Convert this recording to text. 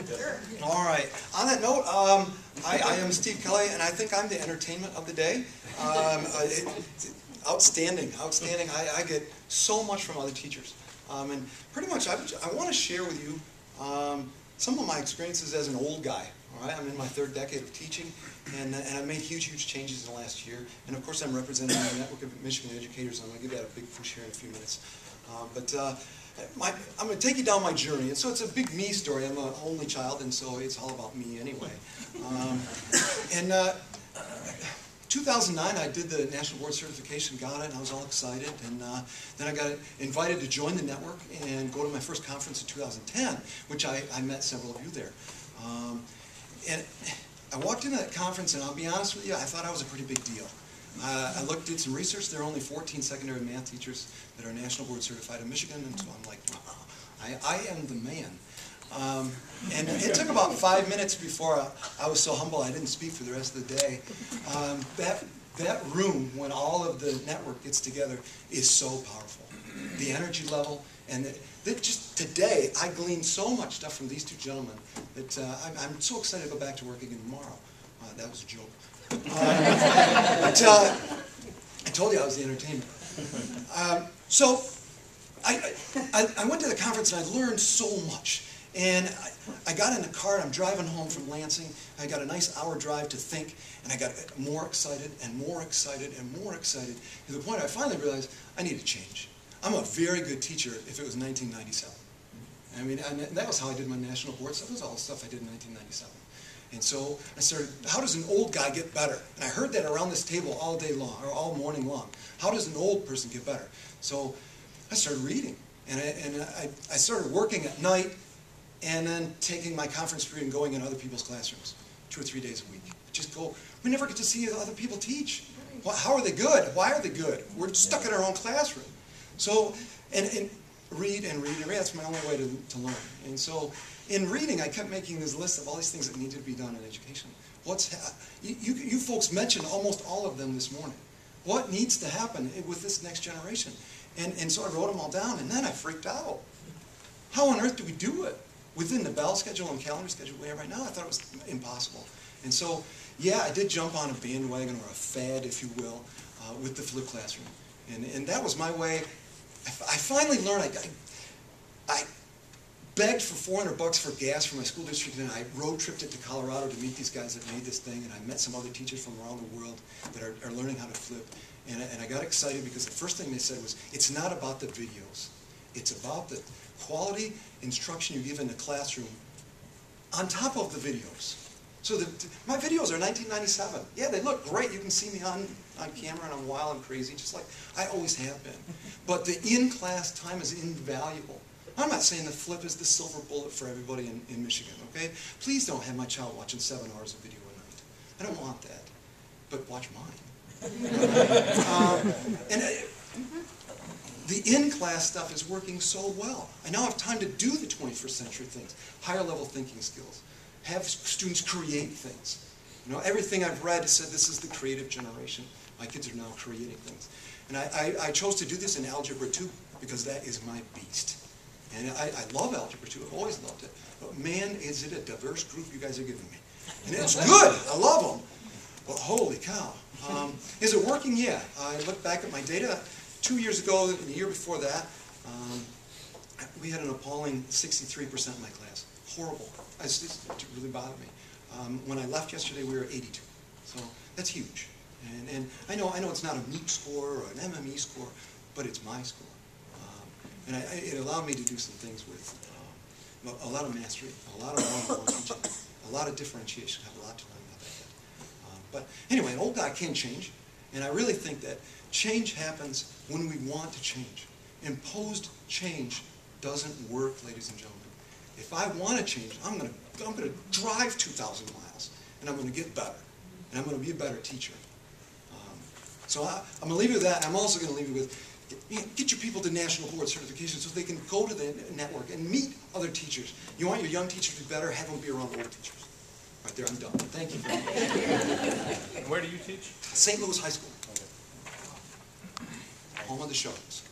Sure. All right. On that note, I am Steve Kelly, and I think I'm the entertainment of the day. Outstanding, outstanding. I get so much from other teachers. And pretty much I want to share with you some of my experiences as an old guy. All right? I'm in my third decade of teaching, and I've made huge, huge changes in the last year. And of course, I'm representing the network of Michigan educators, and I'm going to give that a big push here in a few minutes. I'm going to take you down my journey. And so it's a big me story. I'm an only child, and so it's all about me anyway. 2009, I did the National Board Certification, got it, and I was all excited. And then I got invited to join the network and go to my first conference in 2010, which I met several of you there. And I walked into that conference, and I'll be honest with you, I thought I was a pretty big deal. I did some research. There are only 14 secondary math teachers that are National Board Certified in Michigan, and so I'm like, wow, I am the man. And it took about 5 minutes before I was so humble I didn't speak for the rest of the day. That room, when all of the network gets together, is so powerful. The energy level, and just today, I gleaned so much stuff from these two gentlemen that I'm so excited to go back to work again tomorrow. That was a joke. But I told you I was the entertainment. So I went to the conference and I learned so much. And I got in the car and I'm driving home from Lansing. I got a nice hour drive to think, and I got more excited and more excited and more excited to the point I finally realized I need to change. I'm a very good teacher if it was 1997. I mean, and that was how I did my national boards. That was all the stuff I did in 1997. And so I started, how does an old guy get better? And I heard that around this table all day long, or all morning long. How does an old person get better? So I started reading, and I started working at night, and then taking my conference degree and going in other people's classrooms 2 or 3 days a week. Just go. We never get to see other people teach. How are they good? Why are they good? We're stuck in our own classroom. So, and read and read and read. That's my only way to learn. And so, in reading, I kept making this list of all these things that needed to be done in education. You folks mentioned almost all of them this morning. What needs to happen with this next generation? And so I wrote them all down, and then I freaked out. How on earth do we do it? Within the bell schedule and calendar schedule we have right now, I thought it was impossible. And so, yeah, I did jump on a bandwagon, or a fad, if you will, with the flipped classroom. And that was my way. I finally learned. I begged for $400 for gas from my school district, and I road tripped it to Colorado to meet these guys that made this thing, and I met some other teachers from around the world that are learning how to flip. And I got excited because the first thing they said was, it's not about the videos. It's about the quality instruction you give in the classroom on top of the videos. So my videos are 1997. Yeah, they look great. You can see me on camera, and I'm wild and crazy, just like I always have been. But the in-class time is invaluable. I'm not saying the flip is the silver bullet for everybody in Michigan, okay? Please don't have my child watching 7 hours of video a night. I don't want that. But watch mine. The in-class stuff is working so well. I now have time to do the 21st century things, higher level thinking skills, have students create things. You know, everything I've read said this is the creative generation. My kids are now creating things. And I chose to do this in Algebra 2 because that is my beast. And I love Algebra 2, I've always loved it. But man, is it a diverse group you guys are giving me. And it's good, I love them. But holy cow. Is it working? Yeah. I look back at my data. 2 years ago, and the year before that, we had an appalling 63% in my class. Horrible. It really bothered me. When I left yesterday, we were 82. So that's huge. And I know it's not a MOOC score or an NME score, but it's my score. And it allowed me to do some things with a lot of mastery, a lot of one-on-one teaching, a lot of differentiation. I have a lot to learn about that. But anyway, an old guy can change, and I really think that change happens when we want to change. Imposed change doesn't work, ladies and gentlemen. If I want to change, I'm going to drive 2,000 miles, and I'm going to get better, and I'm going to be a better teacher. So I'm going to leave you with that, and I'm also going to leave you with, get your people to national board certification so they can go to the network and meet other teachers. You want your young teachers to be better, have them be around old teachers. Right there, I'm done. Thank you very much. Where do you teach? St. Louis High School. Home of the Sharks.